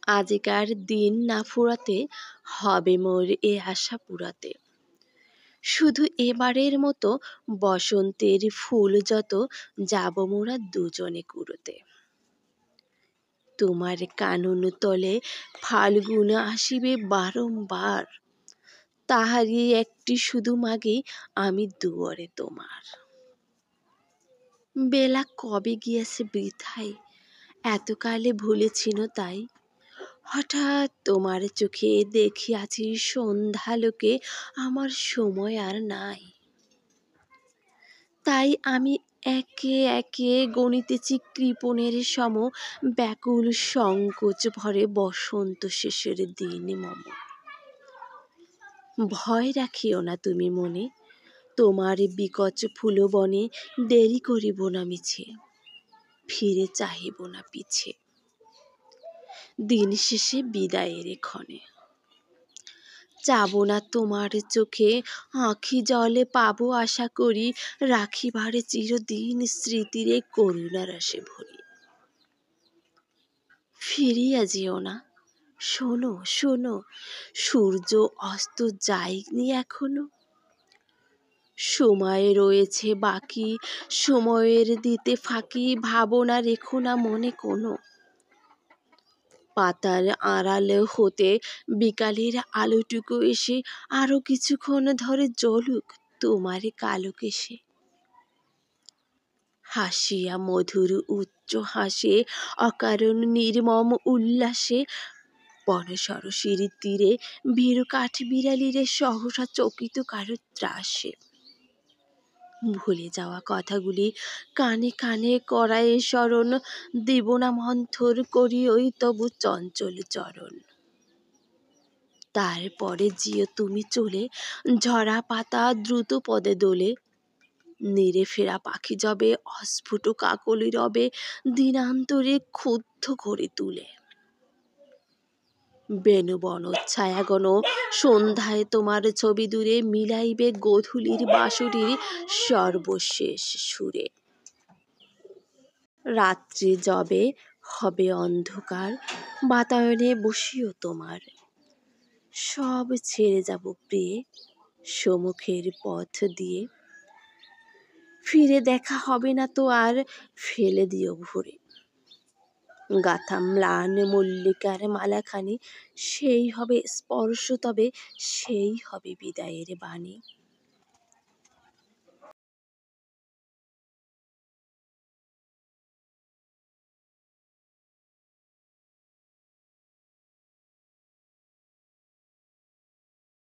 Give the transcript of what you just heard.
আজিকার দিন না ফুরাতে হবে মোর এ আশা পুরাতে। শুধু এবারের মতো বসন্তের ফুল যত যাব মোরা দুজনে কুড়োতে। তোমার কানন তলে ফাল্গুন আসিবে বারংবার, তাহারই একটি শুধু মাগে আমি দুয়ারে তোমার। বেলা কবে গিয়াছে বৃথায়, এতকালে ভুলেছিন তাই। হঠাৎ তোমার চোখে দেখিয়াছি সন্ধ্যালোকে আমার সময় আর নাই। তাই আমি একে একে গণিতেছি কৃপণের সম ব্যাকুল সংকোচ ভরে বসন্ত শেষের দিন মম। ভয় রাখিও না তুমি মনে, তোমার বিকচ ফুলবনে দেরি করিব না মিছে, ফিরে চাহিব না পিছে। দিন শেষে বিদায়ের ক্ষণে যাব না তোমার চোখে আঁখি জলে পাবো আশা করি রাখিবার চিরদিন স্মৃতিরে করুণা রসে ভরি। ফিরিয়া যেও না, শোনো শোনো, সূর্য অস্ত যায়নি এখনো। সময় রয়েছে বাকি, সময়ের দিতে ফাঁকি, ভাবনা রেখো না মনে কোনো। পাতার আড়াল হতে বিকালের আলোটুকু এসে আরো কিছুক্ষণ ধরে জ্বলুক তোমার কালো কেশে। হাসিয়া মধুর উচ্চ হাসে অকারণ নির্মম উল্লাসে, বনসরসীর তীরে ভীরু কাঠবিড়ালিরে সহসা চকিত কারো ত্রাসে। ভুলে যাওয়া কথাগুলি কানে কানে করায় স্মরণ, দেব না মন্থর করি ওই তবু চঞ্চল চরণ। তারপরে যেও তুমি চলে, ঝরা পাতা দ্রুত পদে দোলে। নেড়ে ফেরা পাখি যবে অস্ফুট কাকলি রবে দিনান্তরে ক্ষুব্ধ করে তুলে। বেণুবন ছায়াগণ সন্ধ্যায় তোমার ছবি দূরে মিলাইবে গোধূলির বাঁশরীর সর্বশেষ সুরে। রাত্রি যবে হবে অন্ধকার, বাতায়নে বসিও তোমার। সব ছেড়ে যাব প্রিয়ে সম্মুখের পথ দিয়ে। ফিরে দেখা হবে না তো আর, ফেলে দিও ভুরে। গাথা ম্লান মল্লিকার মালাখানি, সেই হবে স্পর্শ তবে সেই হবে বিদায়ের বাণী।